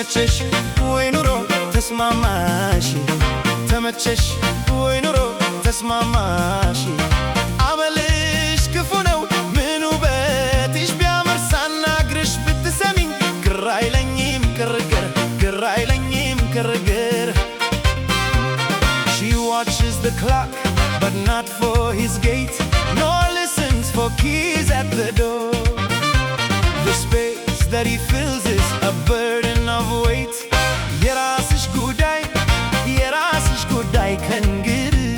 ተመቸሽ ወይ ኑሮ ተስማማሽ ተመቸሽ ወይ ኑሮ ተስማማሽ አመልሽ ክፉ ነው ምን ውበትሽ ቢያምር ሳናግርሽ ብትሰሚኝ ግራ አይለኝም ግርግር ግራ አይለኝም ግርግር She watches the clock but not for his gate nor listens for keys at the door The space that he fills is a burden of weight የራስሽ ጉዳይ የራስሽ ጉዳይ ከእንግዲህ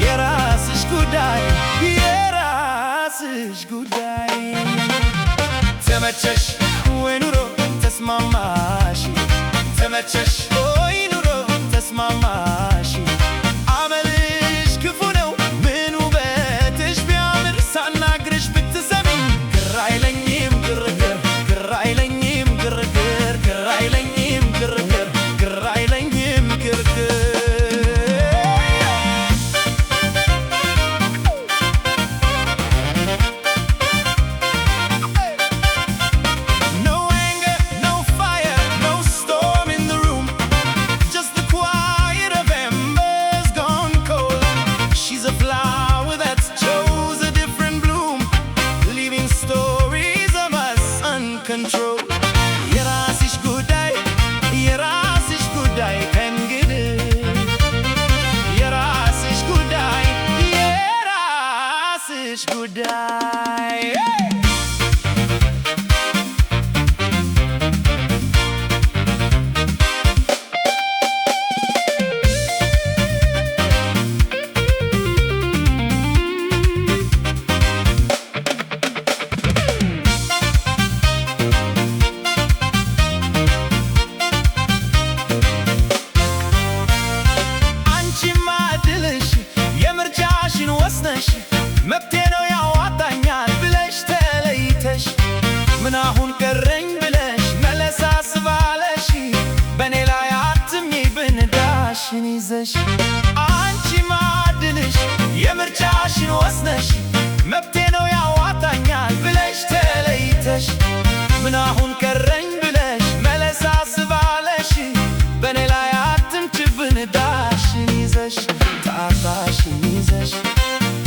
የራስሽ ጉዳይ የራስሽ ጉዳይ ተመቸሽ ወይ ኑሮ ተስማማሽ ተመቸሽ ወይ ኑሮ ተስማማሽ አመልሽ ክፉ ነው ምን ውበትሽ ቢያምር ሳናግርሽ ብትሰሚኝ ግራ አይለኝም ግርግር ግራ አይለኝም ግርግር ግራ አይለኝም ግርግር ግራ አይለኝም ግርግር No anger, no fire, no storm in the room Just the quiet of embers gone cold She's a flower that's chose a different bloom Leaving stories of us uncontrolled የራስሽ ጉዳይ የራስሽ ጉዳይ ከእንግዲህ የራስሽ ጉዳይ የራስሽ ጉዳይ አንቺማ እድልሽ የምርጫሽን ወስነሽ መብቴ ነው ያዋጣኛል ብለሽ ተለይተሽ ምን አሁን ቀረኝ ብለሽ መለሳስባለሽ በእኔ ላይ አትምኚ ብንዳሽን ይዘሽ አንቺማ እድልሽ የምርጫሽን ወስነሽ መብቴ ነው ያዋጣኛል ብለሽ ተለይተሽ ምን አሁን ቀረኝ ብለሽ መለሳስባለሽ በእኔ ላይ አትምጪ ብንዳሽን ይዘሽ ጣጣሽን ይዘሽ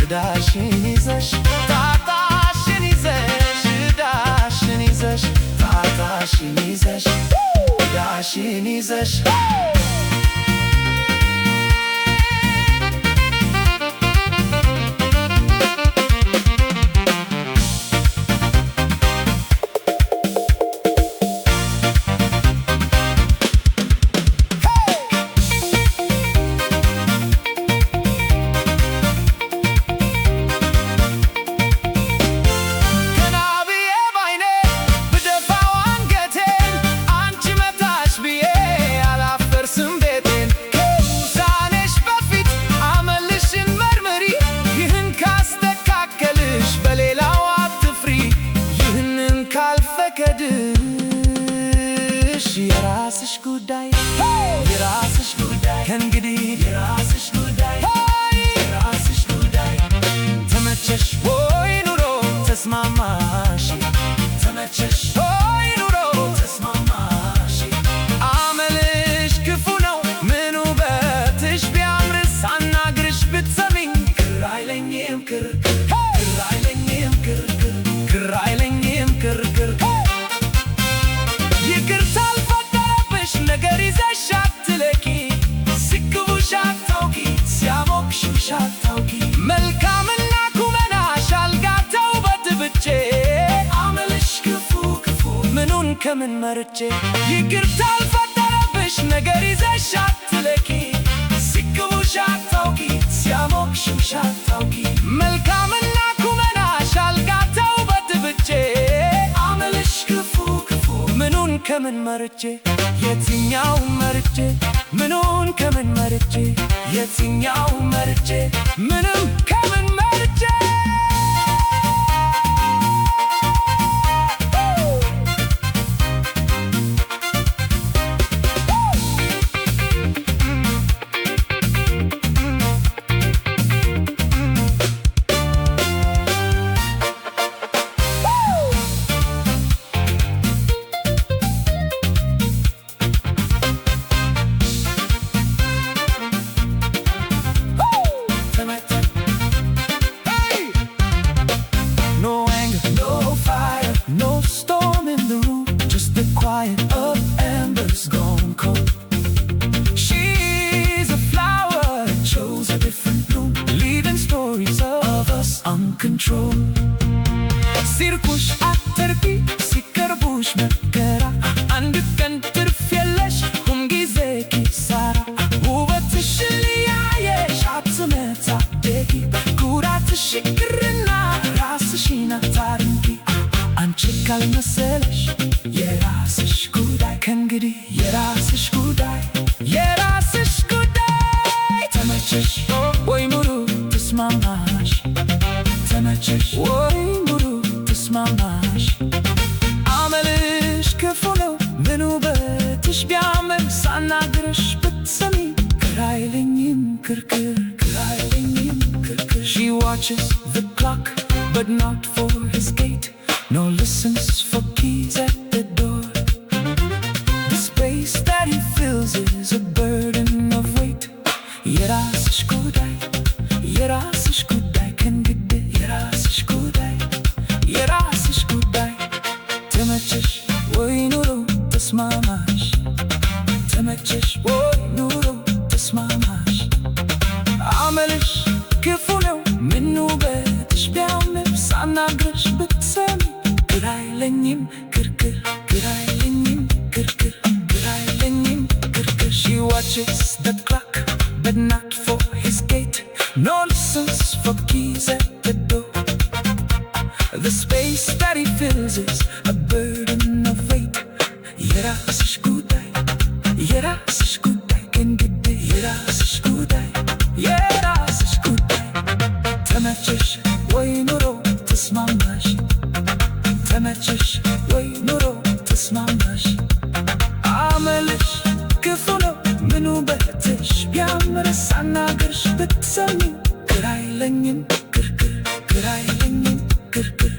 ዕዳሽን ይዘሽ ጣጣሽን ይዘሽ ዕዳሽን ይዘሽ ጣጣሽን ይዘሽ ዕዳሽን ይዘሽ ገና ብዬ ባይኔ ብደፋው አንገቴን አንቺ መታሽ ብዬ አላፈርስም ቤቴን ከውሳኔሽ በፊት አመልሽን መርምሪ ይህን ካስተካከልሽ በሌላው አትፍሪ ይህንን ካልፈቀድሽ የራስሽ ጉዳይ የራስሽ ጉዳይ ከእንግዲህ የራስሽ ጉዳይ የራስሽ ጉዳይ ተመቸሽ ወይ ኑሮ ተስማማሽ ተመቸሽ ወይ ኑሮ ተስማማሽ አመልሽ ክፉ ነው ምን ውበትሽ ቢያምር ሳናግርሽ ብትሰሚኝ ግራ አይለኝም ግርግር ግራ አይለኝም ግርግር ግራ አይለኝም ግርግር ይቅርታ አልፈጠረብሽ ነገር ይዘሽ አትለቂ ሲክቡሽ አታውቂ ሲያሞቅሽሽ አታውቂ መልካምና ኩመናሽ አልጋ ተውበት ብቼ አመልሽ ክፉ ክፉ ምኑን ከምን መርጬ ይቅርታ አልፈጠረብሽ ነገር ይዘሽ አትለቂ ሲክቡሽ አታውቂ ሲያሞቅሽሽ አታውቂ መልካምና ኩመናሽ አልጋ ተውበት ብቼ አመልሽ ክፉ ክፉ ምኑን ከምን መርጬ የትኛውን መርጬ ምኑን ከምን መርጬ የትኛውን መርጬ ምንም ከምን መርጬ No fire, no storm in the room, just the quiet of embers gone cold. She's a flower that chose a different bloom, leaving stories of us uncontrolled. ሲርቁሽ አትርቂ ሲቀርቡሽ መከራ አንድ ቀን ትርፍ የለሽ ሁልጊዜ ኪሳራ ውበትሽን ሊያየሽ አትመታደጊ ጉዳትሽ ይቅርና ራስሽን አታርቂ አንቺ ካልመሰለሽ የራስሽ ጉዳይ ከእንግዲህ የራስሽ ጉዳይ የራስሽ ጉዳይ ተመቸሽ ወይ ኑሮ ተስማማሽ ተመቸሽ ወይ ኑሮ ተስማማሽ አመልሽ ክፉ ነው ምን ውበትሽ ቢያምር ሳናግርሽ ብትሰሚ ግራ አይለኝም ክርክር ግራ አይለኝም ክርክር She watches the clock but not for his gate nor listens for keys at the door The space that he fills is a burden of weight የራስሽ ጉዳይ የራስሽ ጉዳይ ከእንግዲህ የራስሽ ጉዳይ የራስሽ ጉዳይ ተመቸሽ ወይ ኑሮ ተስማማሽ ተመቸሽ ወይ ኑሮ ተስማማሽ አመልሽ ክፉ ነው ምን ውበትሽ ቢያምር ሳናግርሽ ብትሰሚ ግራ አይለኝም ክርክር ግራ አይለኝም ክርክር ግራ አይለኝም ክርክር She watches the clock but not for his gate no listens for keys at the door The space that he fills is a burden of weight የራስሽ ጉዳይ የራስሽ ጉዳይ ከእንግዲህ የራስሽ ጉዳይ የራስሽ ጉዳይ ተመቸሽ ወይ ኑሮ ተስማማሽ ተመቸሽ ወይ ኑሮ ተስማማሽ አመልሽ ክፉ ነው ምን ውበትሽ ቢያምር ሳናግርሽ ብትሰሚ ግራ አይለኝም ክርክር ግራ አይለኝም ክርክር